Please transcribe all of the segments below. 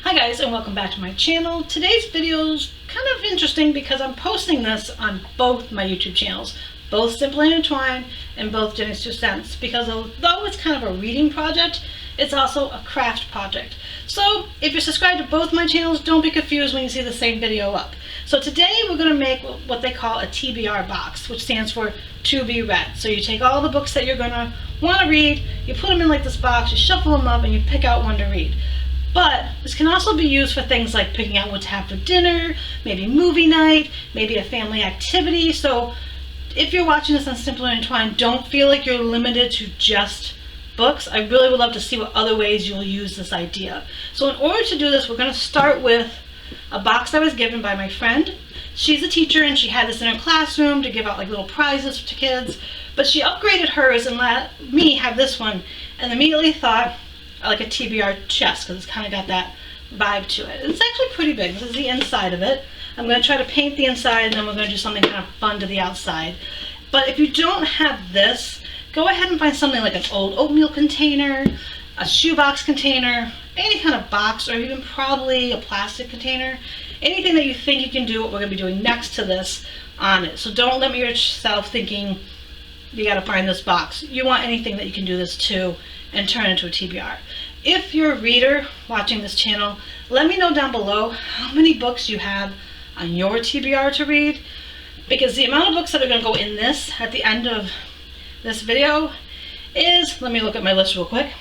Hi guys, and welcome back to my channel. Today's video is kind of interesting because I'm posting this on both my YouTube channels, both Simply Intertwined and both Ginny's 2 Cents, because although it's kind of a reading project, it's also a craft project. So if you're subscribed to both my channels, don't be confused when you see the same video up. So today we're going to make what they call a TBR box, which stands for to be read. So you take all the books that you're going to want to read, you put them in like this box, you shuffle them up, and you pick out one to read. But this can also be used for things like picking out what to have for dinner, maybe movie night, maybe a family activity. So if you're watching this on Simply Intertwined, don't feel like you're limited to just books. I really would love to see what other ways you'll use this idea. So in order to do this, we're going to start with a box I was given by my friend. She's a teacher and she had this in her classroom to give out like little prizes to kids, but she upgraded hers and let me have this one, and immediately thought like a TBR chest because it's kind of got that vibe to it. It's actually pretty big. This is the inside of it. I'm going to try to paint the inside and then we're going to do something kind of fun to the outside. But if you don't have this, go ahead and find something like an old oatmeal container, a shoebox container, any kind of box, or even probably a plastic container. Anything that you think you can do what we're going to be doing next to this on it. So don't limit yourself thinking you got to find this box. You want anything that you can do this to and turn into a TBR. If you're a reader watching this channel, let me know down below how many books you have on your TBR to read, because the amount of books that are going to go in this at the end of this video is, let me look at my list real quick,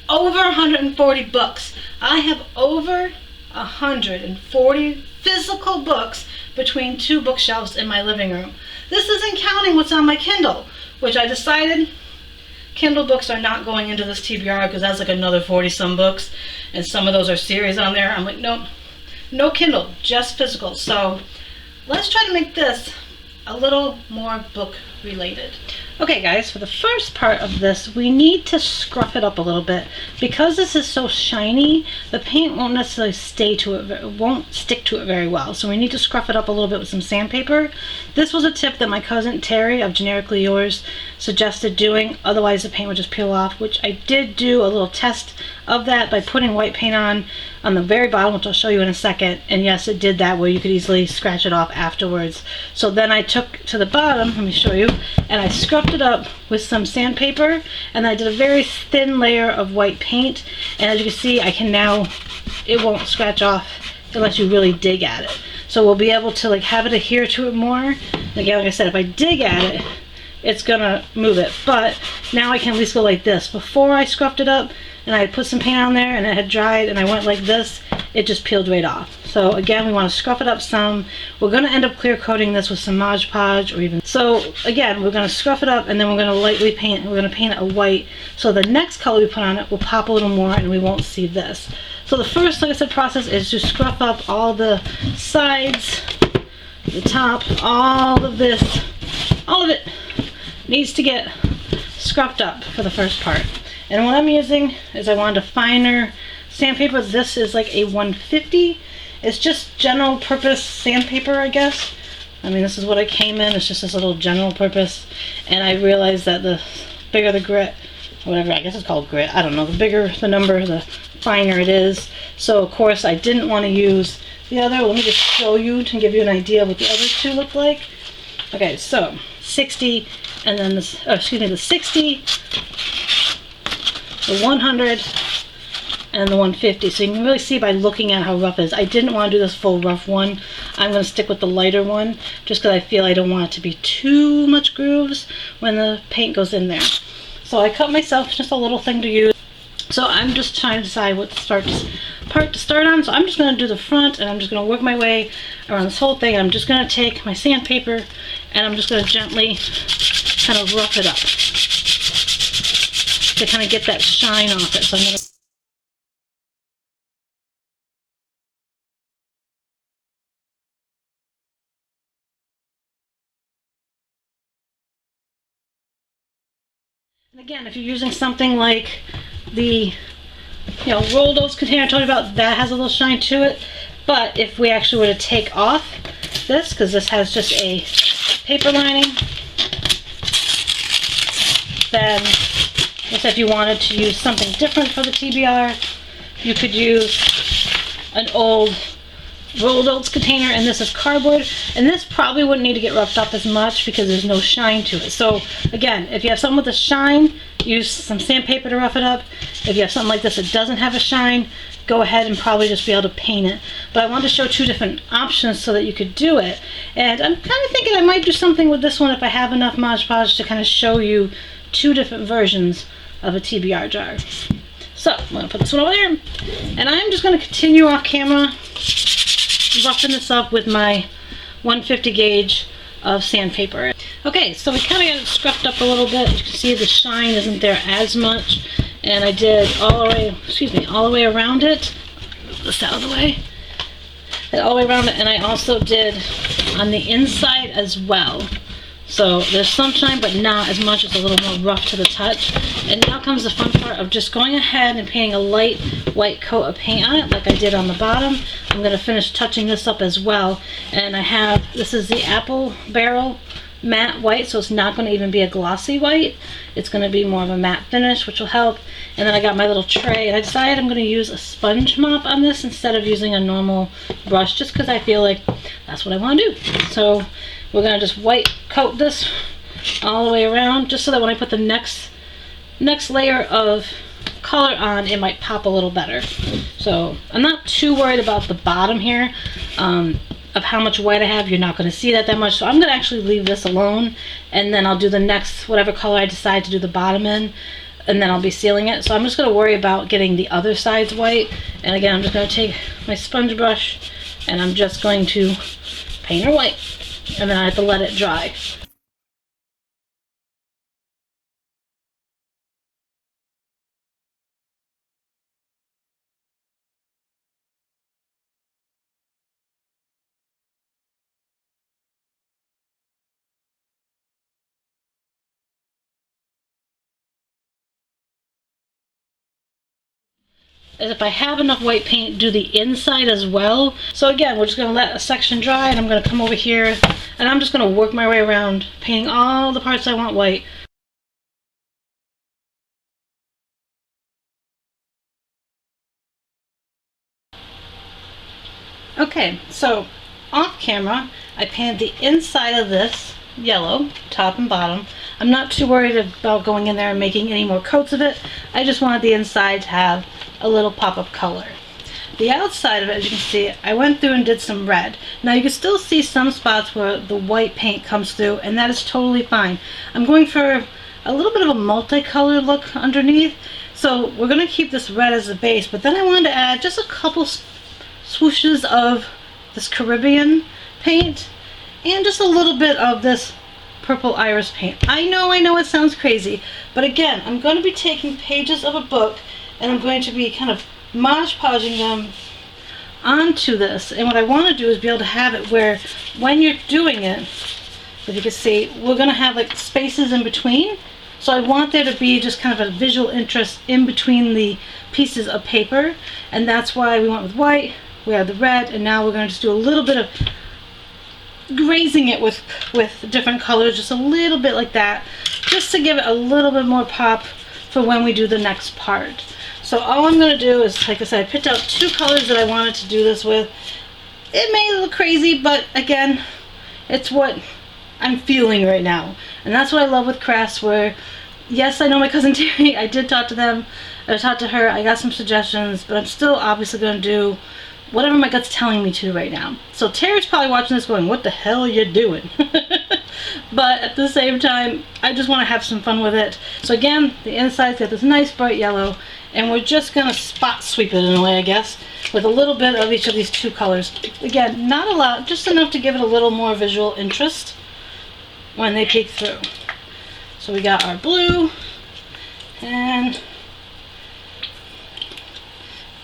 over 140 books. I have over 140 physical books between 2 bookshelves in my living room. This isn't counting what's on my Kindle, which I decided Kindle books are not going into this TBR because that's like another 40 some books, and some of those are series on there. I'm like, nope, no Kindle, just physical. So let's try to make this a little more book related. Okay guys, for the first part of this, we need to scruff it up a little bit. Because this is so shiny, the paint won't necessarily stay to it, won't stick to it very well. So we need to scruff it up a little bit with some sandpaper. This was a tip that my cousin Terry of Generically Yours suggested doing, otherwise the paint would just peel off, which I did do a little test of that by putting white paint on the very bottom, which I'll show you in a second, and yes, it did that where you could easily scratch it off afterwards. So then I took to the bottom, let me show you, and I scrubbed it up with some sandpaper, and I did a very thin layer of white paint, and as you can see, I can now, it won't scratch off unless you really dig at it. So we'll be able to like have it adhere to it more. Again, like I said, if I dig at it, it's gonna move it, but now I can at least go like this. Before I scruffed it up and I had put some paint on there and it had dried and I went like this, it just peeled right off. So again, we want to scruff it up some. We're going to end up clear coating this with some Mod Podge, or even, so again, we're going to scruff it up and then we're going to lightly paint, we're going to paint it a white, so the next color we put on it will pop a little more and we won't see this. So the first, like I said, process is to scruff up all the sides, the top, all of this, all of it needs to get scruffed up for the first part. And what I'm using is, I wanted a finer sandpaper. This is like a 150. It's just general purpose sandpaper, I guess. I mean, this is what it came in. It's just this little general purpose. And I realized that the bigger the grit, or whatever, I guess it's called grit, I don't know, the bigger the number, the finer it is. So of course I didn't want to use the other. Let me just show you to give you an idea of what the other two look like. Okay, so 60, and then this, oh, excuse me, the 60, the 100, and the 150. So you can really see by looking at how rough it is. I didn't want to do this full rough one. I'm going to stick with the lighter one just because I feel I don't want it to be too much grooves when the paint goes in there. So I cut myself just a little thing to use. So I'm just trying to decide what part to start on. So I'm just going to do the front, and I'm just going to work my way around this whole thing. I'm just going to take my sandpaper and I'm just going to gently kind of rough it up to kind of get that shine off it. So I'm going to, and again, if you're using something like the, you know, roll those container I told you about, that has a little shine to it. But if we actually were to take off this, because this has just a paper lining, then let's say if you wanted to use something different for the TBR, you could use an old rolled oats container, and this is cardboard, and this probably wouldn't need to get roughed up as much because there's no shine to it. So again, if you have something with a shine, use some sandpaper to rough it up. If you have something like this that doesn't have a shine, go ahead and probably just be able to paint it. But I wanted to show two different options so that you could do it, and I'm kind of thinking I might do something with this one if I have enough Mod Podge to kind of show you two different versions of a TBR jar. So I'm going to put this one over there, and I'm just going to continue off camera roughing this up with my 150 gauge of sandpaper. Okay, so we kind of got it scruffed up a little bit. You can see the shine isn't there as much, and I did all the way around it. Move this out of the way. All the way around it, and I also did on the inside as well. So there's some shine, but not as much. It's a little more rough to the touch. And now comes the fun part of just going ahead and painting a light white coat of paint on it like I did on the bottom. I'm going to finish touching this up as well. And this is the apple barrel matte white, so it's not going to even be a glossy white. It's going to be more of a matte finish, which will help. And then I got my little tray, and I decided I'm going to use a sponge mop on this instead of using a normal brush, just because I feel like that's what I want to do. So we're going to just white coat this all the way around, just so that when I put the next layer of color on, it might pop a little better. So I'm not too worried about the bottom here of how much white I have. You're not going to see that much, so I'm going to actually leave this alone, and then I'll do the next whatever color I decide to do the bottom in, and then I'll be sealing it. So I'm just going to worry about getting the other sides white. And again, I'm just going to take my sponge brush, and I'm just going to paint her white, and then I have to let it dry. As if I have enough white paint, do the inside as well. So again, we're just going to let a section dry, and I'm going to come over here, and I'm just going to work my way around painting all the parts I want white. Okay, so off camera, I painted the inside of this yellow, top and bottom. I'm not too worried about going in there and making any more coats of it. I just wanted the inside to have a little pop of color. The outside of it, as you can see, I went through and did some red. Now you can still see some spots where the white paint comes through, and that is totally fine. I'm going for a little bit of a multicolored look underneath, so we're going to keep this red as the base, but then I wanted to add just a couple swooshes of this Caribbean paint and just a little bit of this purple iris paint. I know it sounds crazy, but again, I'm going to be taking pages of a book, and I'm going to be kind of Mod Podging them onto this. And what I want to do is be able to have it where when you're doing it, if you can see, we're going to have like spaces in between. So I want there to be just kind of a visual interest in between the pieces of paper, and that's why we went with white. We have the red, and now we're going to just do a little bit of grazing it with different colors, just a little bit like that, just to give it a little bit more pop for when we do the next part. So all I'm going to do is, like I said, I picked out two colors that I wanted to do this with. It may look crazy, but again, it's what I'm feeling right now. And that's what I love with crafts, where, yes, I know my cousin Terry, I did talk to them, I talked to her, I got some suggestions, but I'm still obviously going to do whatever my gut's telling me to right now. So Terry's probably watching this going, what the hell are you doing? But at the same time, I just want to have some fun with it. So again, the inside's got this nice bright yellow, and we're just going to spot sweep it in a way, I guess, with a little bit of each of these two colors. Again, not a lot, just enough to give it a little more visual interest when they peek through. So we got our blue, and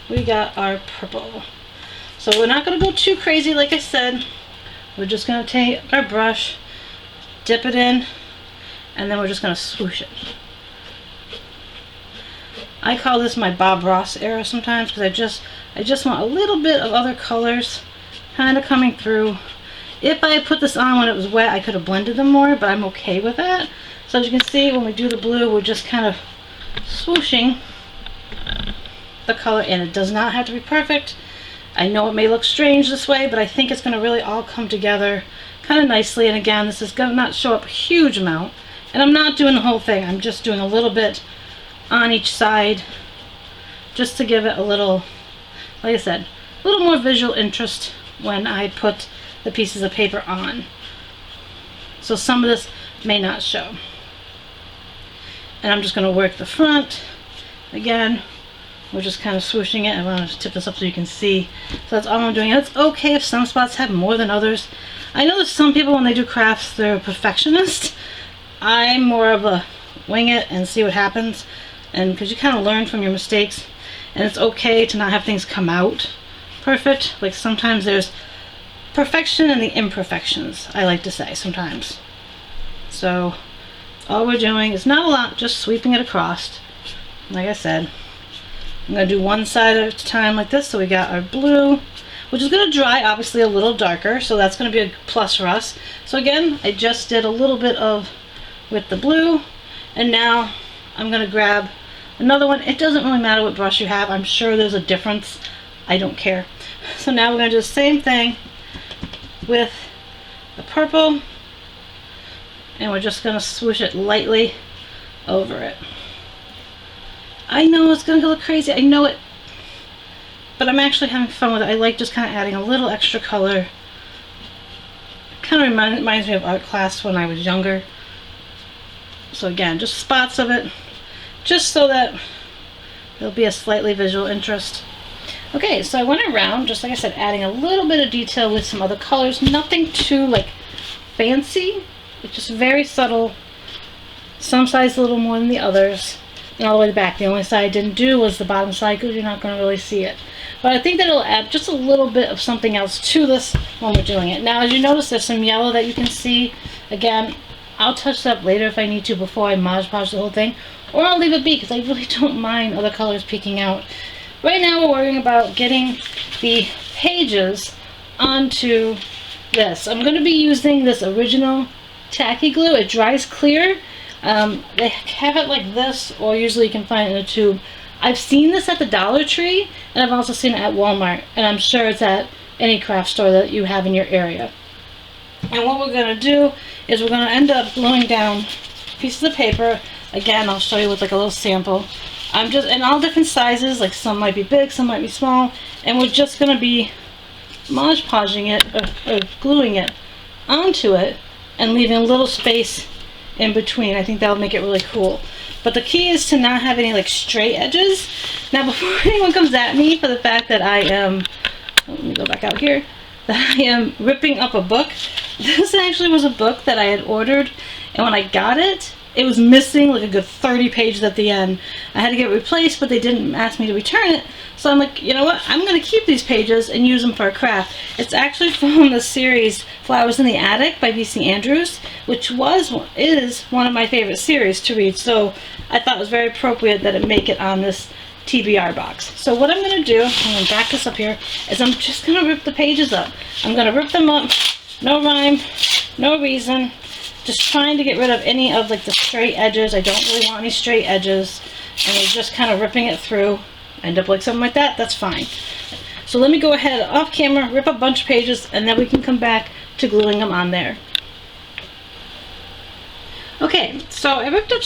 we got our purple. So we're not going to go too crazy, like I said. We're just going to take our brush, dip it in, and then we're just going to swoosh it. I call this my Bob Ross era sometimes, because I just want a little bit of other colors kind of coming through. If I had put this on when it was wet, I could have blended them more, but I'm okay with that. So as you can see, when we do the blue, we're just kind of swooshing the color in. It does not have to be perfect. I know it may look strange this way, but I think it's going to really all come together kind of nicely. And again, this is going to not show up a huge amount. And I'm not doing the whole thing. I'm just doing a little bit on each side just to give it a little, like I said, a little more visual interest when I put the pieces of paper on. So some of this may not show. And I'm just going to work the front. Again, we're just kind of swooshing it. I want to tip this up so you can see. So that's all I'm doing. And it's okay if some spots have more than others. I know there's some people when they do crafts, they're a perfectionist. I'm more of a wing it and see what happens. And because you kind of learn from your mistakes. And it's okay to not have things come out perfect. Like sometimes there's perfection in the imperfections, I like to say sometimes. So all we're doing is not a lot, just sweeping it across. Like I said, I'm going to do one side at a time like this. So we got our blue, which is going to dry obviously a little darker, so that's going to be a plus for us. So again, I just did a little bit of with the blue, and now I'm going to grab another one. It doesn't really matter what brush you have. I'm sure there's a difference. I don't care. So now we're going to do the same thing with the purple, and we're just going to swoosh it lightly over it. I know it's going to look crazy, I know it, but I'm actually having fun with it. I like just kind of adding a little extra color. It kind of reminds me of art class when I was younger. So again, just spots of it, just so that there'll be a slightly visual interest. Okay, so I went around, just like I said, adding a little bit of detail with some other colors. Nothing too like fancy. It's just very subtle. Some sides a little more than the others. And all the way to the back. The only side I didn't do was the bottom side because you're not going to really see it. But I think that it'll add just a little bit of something else to this when we're doing it. Now, as you notice, there's some yellow that you can see. Again, I'll touch that up later if I need to before I Mod Podge the whole thing. Or I'll leave it be because I really don't mind other colors peeking out. Right now we're worrying about getting the pages onto this. I'm going to be using this original tacky glue. It dries clear. They have it like this, or usually you can find it in a tube. I've seen this at the Dollar Tree, and I've also seen it at Walmart, and I'm sure it's at any craft store that you have in your area. And what we're going to do is we're going to end up gluing down pieces of paper. Again, I'll show you with like a little sample. I'm just in all different sizes, like some might be big, some might be small, and we're just going to be Mod Podging it, or gluing it onto it, and leaving a little space in between. I think that'll make it really cool. But the key is to not have any like straight edges. Now, before anyone comes at me for the fact that I am, let me go back out here, that I am ripping up a book, this actually was a book that I had ordered, and when I got it, it was missing like a good 30 pages at the end. I had to get it replaced, but they didn't ask me to return it. So I'm like, you know what? I'm going to keep these pages and use them for a craft. It's actually from the series Flowers in the Attic by V.C. Andrews, which is one of my favorite series to read. So I thought it was very appropriate that it make it on this TBR box. So what I'm going to do, I'm going to back this up here, is I'm just going to rip the pages up. I'm going to rip them up, no rhyme, no reason. Just trying to get rid of any of like the straight edges. I don't really want any straight edges. And we're just kind of ripping it through. End up like something like that, that's fine. So let me go ahead off camera, rip a bunch of pages, and then we can come back to gluing them on there. Okay, so I ripped up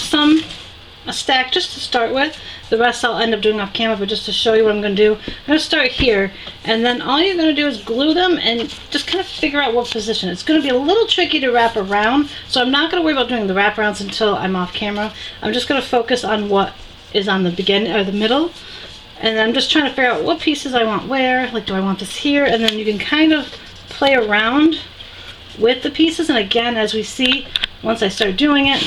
a stack just to start with. The rest I'll end up doing off camera, but just to show you what I'm going to do, I'm going to start here, and then all you're going to do is glue them and just kind of figure out what position. It's going to be a little tricky to wrap around, so I'm not going to worry about doing the wraparounds until I'm off camera. I'm just going to focus on what is on the beginning or the middle, and I'm just trying to figure out what pieces I want where. Like, do I want this here? And then you can kind of play around with the pieces, and again, as we see, once I start doing it,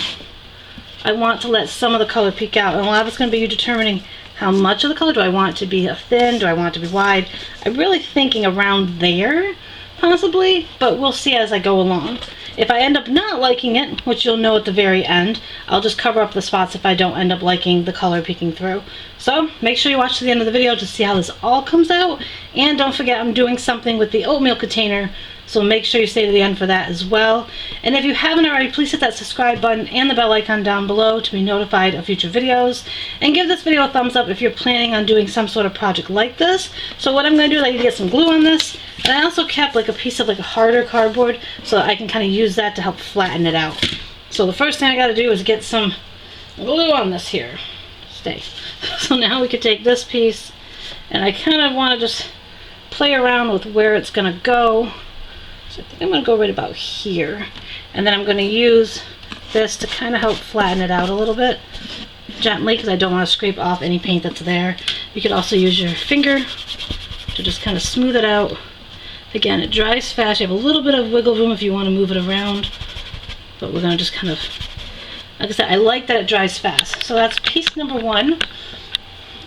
I want to let some of the color peek out, and a lot of it's going to be you determining how much of the color. Do I want it to be thin? Do I want it to be wide? I'm really thinking around there, possibly, but we'll see as I go along. If I end up not liking it, which you'll know at the very end, I'll just cover up the spots if I don't end up liking the color peeking through. So make sure you watch to the end of the video to see how this all comes out. And don't forget, I'm doing something with the oatmeal container, so make sure you stay to the end for that as well. And if you haven't already, please hit that subscribe button and the bell icon down below to be notified of future videos. And give this video a thumbs up if you're planning on doing some sort of project like this. So what I'm going to do is I need to get some glue on this. And I also kept like a piece of like a harder cardboard so that I can kind of use that to help flatten it out. So the first thing I got to do is get some glue on this here. Stay. So now we can take this piece, and I kind of want to just play around with where it's going to go. So I think I'm going to go right about here. And then I'm going to use this to kind of help flatten it out a little bit gently, because I don't want to scrape off any paint that's there. You could also use your finger to just kind of smooth it out. Again, it dries fast. You have a little bit of wiggle room if you want to move it around. But we're going to just kind of, like I said, I like that it dries fast. So that's piece number one.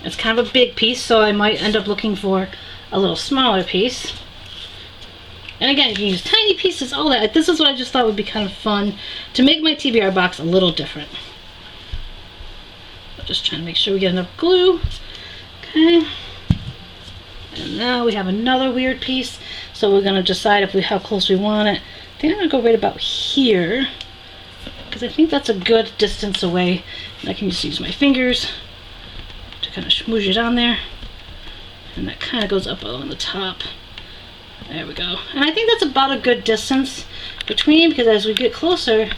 It's kind of a big piece, so I might end up looking for a little smaller piece. And again, you can use tiny pieces, all that. This is what I just thought would be kind of fun to make my TBR box a little different. I'm just trying to make sure we get enough glue. Okay. And now we have another weird piece. So we're going to decide how close we want it. I think I'm going to go right about here, because I think that's a good distance away. And I can just use my fingers to kind of smoosh it on there. And that kind of goes up along the top. There we go. And I think that's about a good distance between, because as we get closer,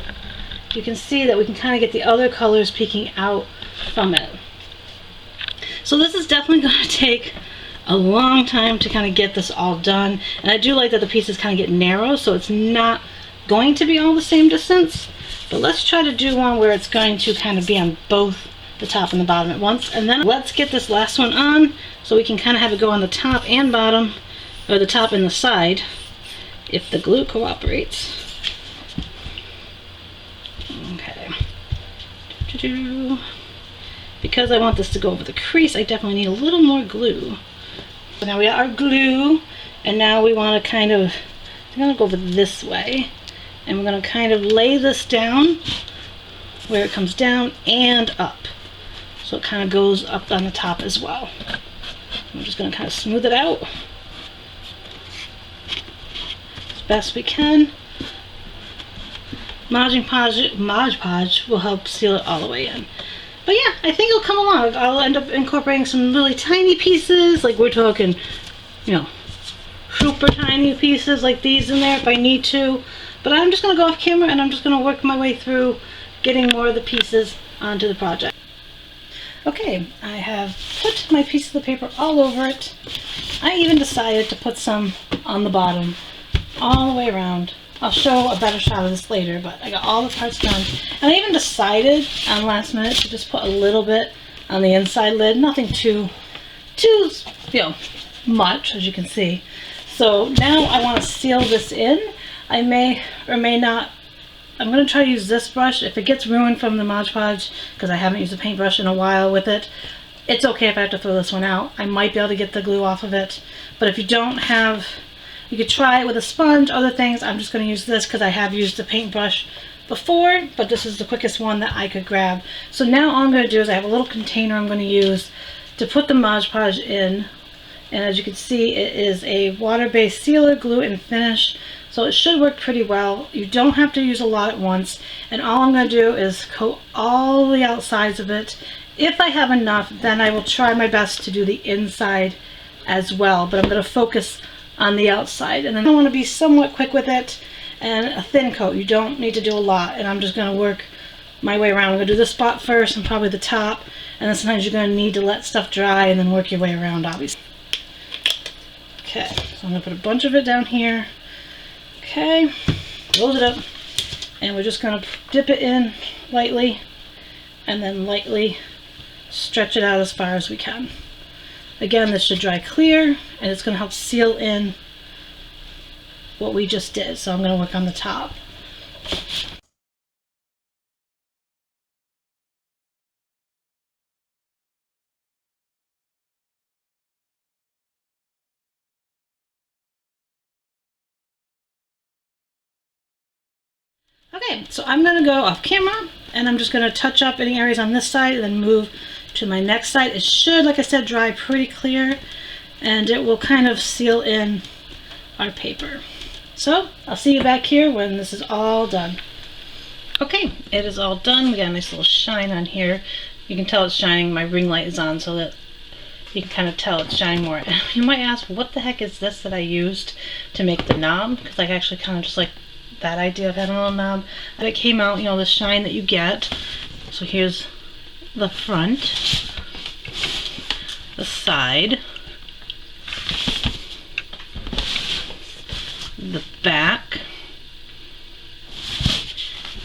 you can see that we can kind of get the other colors peeking out from it. So this is definitely going to take a long time to kind of get this all done. And I do like that the pieces kind of get narrow, so it's not going to be all the same distance. But let's try to do one where it's going to kind of be on both the top and the bottom at once. And then let's get this last one on so we can kind of have it go on the top and bottom, or the top and the side, if the glue cooperates. Okay. Because I want this to go over the crease, I definitely need a little more glue. So now we got our glue, and now we want to kind of, I'm going to go over this way, and we're going to kind of lay this down where it comes down and up. So it kind of goes up on the top as well. I'm just going to kind of smooth it out as best we can. Mod Podge will help seal it all the way in. But yeah, I think it'll come along. I'll end up incorporating some really tiny pieces, like we're talking, you know, super tiny pieces like these in there if I need to. But I'm just going to go off camera, and I'm just going to work my way through getting more of the pieces onto the project. Okay, I have put my piece of the paper all over it. I even decided to put some on the bottom all the way around. I'll show a better shot of this later, but I got all the parts done. And I even decided on last minute to just put a little bit on the inside lid. Nothing too much, as you can see. So now I want to seal this in. I may or may not. I'm going to try to use this brush. If it gets ruined from the Mod Podge, because I haven't used a paintbrush in a while with it, it's okay if I have to throw this one out. I might be able to get the glue off of it. But if you don't have, you could try it with a sponge, other things. I'm just going to use this because I have used the paintbrush before, but this is the quickest one that I could grab. So now all I'm going to do is I have a little container I'm going to use to put the Mod Podge in. And as you can see, it is a water-based sealer, glue, and finish. So it should work pretty well. You don't have to use a lot at once. And all I'm going to do is coat all the outsides of it. If I have enough, then I will try my best to do the inside as well. But I'm going to focus on the outside. And then I want to be somewhat quick with it. And a thin coat. You don't need to do a lot. And I'm just going to work my way around. I'm going to do this spot first and probably the top. And then sometimes you're going to need to let stuff dry and then work your way around, obviously. Okay, so I'm going to put a bunch of it down here. Okay, load it up, and we're just going to dip it in lightly and then lightly stretch it out as far as we can. Again, this should dry clear, and it's going to help seal in what we just did. So I'm going to work on the top. Okay, so I'm gonna go off camera and I'm just gonna touch up any areas on this side and then move to my next side. It should, like I said, dry pretty clear and it will kind of seal in our paper. So I'll see you back here when this is all done. Okay, it is all done. We got a nice little shine on here. You can tell it's shining. My ring light is on so that you can kind of tell it's shining more. You might ask, what the heck is this that I used to make the knob? Because I actually kind of just like that idea of having a little knob. And it came out, you know, the shine that you get. So here's the front, the side, the back,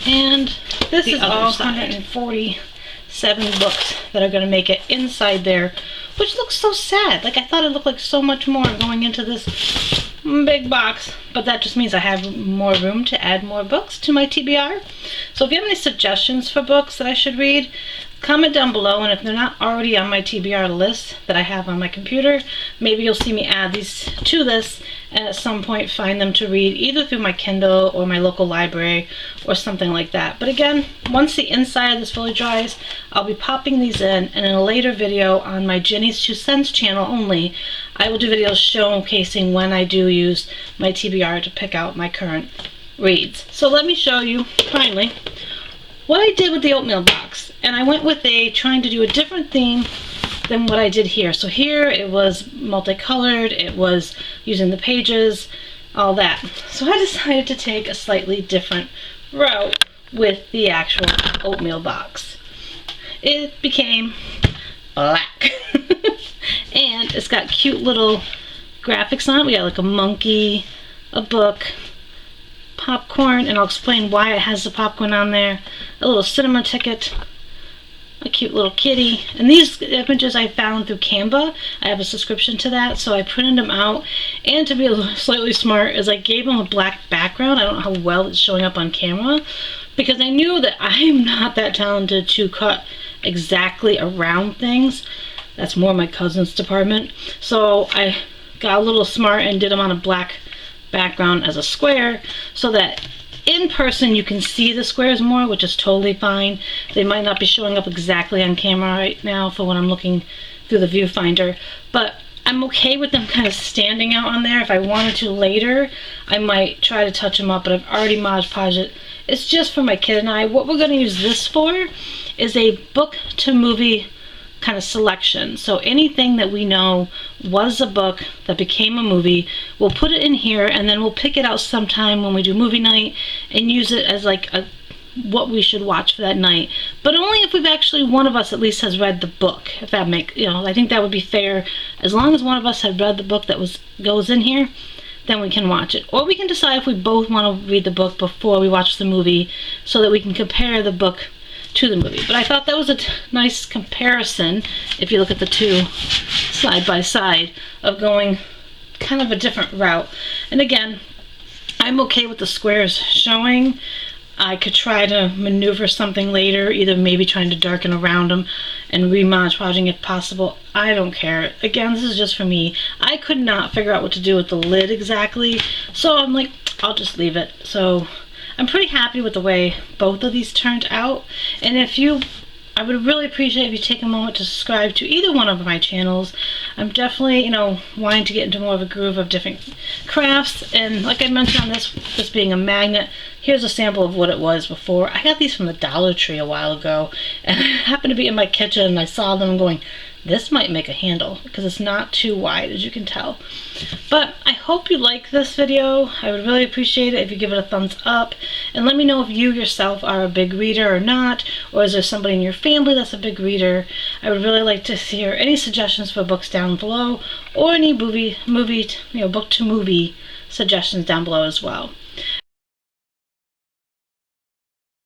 and this is all 147 books that are going to make it inside there, which looks so sad. Like, I thought it looked like so much more going into this big box, but that just means I have more room to add more books to my TBR. So if you have any suggestions for books that I should read, comment down below, and if they're not already on my TBR list that I have on my computer, maybe you'll see me add these to this and at some point find them to read either through my Kindle or my local library or something like that. But again, once the inside of this fully dries, I'll be popping these in, and in a later video on my Ginny's 2 Cents channel only, I will do videos showcasing when I do use my TBR to pick out my current reads. So let me show you, finally, what I did with the oatmeal box. And I went with trying to do a different theme than what I did here. So here it was multicolored, it was using the pages, all that. So I decided to take a slightly different route with the actual oatmeal box. It became black. And it's got cute little graphics on it. We got like a monkey, a book, popcorn, and I'll explain why it has the popcorn on there, a little cinema ticket, a cute little kitty, and these images I found through Canva. I have a subscription to that, so I printed them out, and to be a little slightly smart is I gave them a black background. I don't know how well it's showing up on camera, because I knew that I'm not that talented to cut exactly around things. That's more my cousin's department. So I got a little smart and did them on a black background as a square so that in person you can see the squares more, which is totally fine. They might not be showing up exactly on camera right now for when I'm looking through the viewfinder, but I'm okay with them kind of standing out on there. If I wanted to later, I might try to touch them up, but I've already Mod Podged it. It's just for my kid and I. What we're going to use this for is a book to movie kind of selection. So anything that we know was a book that became a movie, we'll put it in here, and then we'll pick it out sometime when we do movie night and use it as like a what we should watch for that night. But only if we've actually, one of us at least has read the book. If that makes, you know, I think that would be fair. As long as one of us had read the book that goes in here, then we can watch it. Or we can decide if we both want to read the book before we watch the movie so that we can compare the book to the movie. But I thought that was a nice comparison, if you look at the two side by side, of going kind of a different route. And again, I'm okay with the squares showing. I could try to maneuver something later, either maybe trying to darken around them and Mod Podging if possible. I don't care. Again, this is just for me. I could not figure out what to do with the lid exactly, so I'm like, I'll just leave it. So I'm pretty happy with the way both of these turned out. And I would really appreciate if you take a moment to subscribe to either one of my channels. I'm definitely, wanting to get into more of a groove of different crafts. And like I mentioned on this being a magnet, here's a sample of what it was before. I got these from the Dollar Tree a while ago, and I happened to be in my kitchen and I saw them going, this might make a handle, because it's not too wide, as you can tell. But I hope you like this video. I would really appreciate it if you give it a thumbs up, and let me know if you yourself are a big reader or not, or is there somebody in your family that's a big reader. I would really like to hear any suggestions for books down below, or any book to movie suggestions down below as well.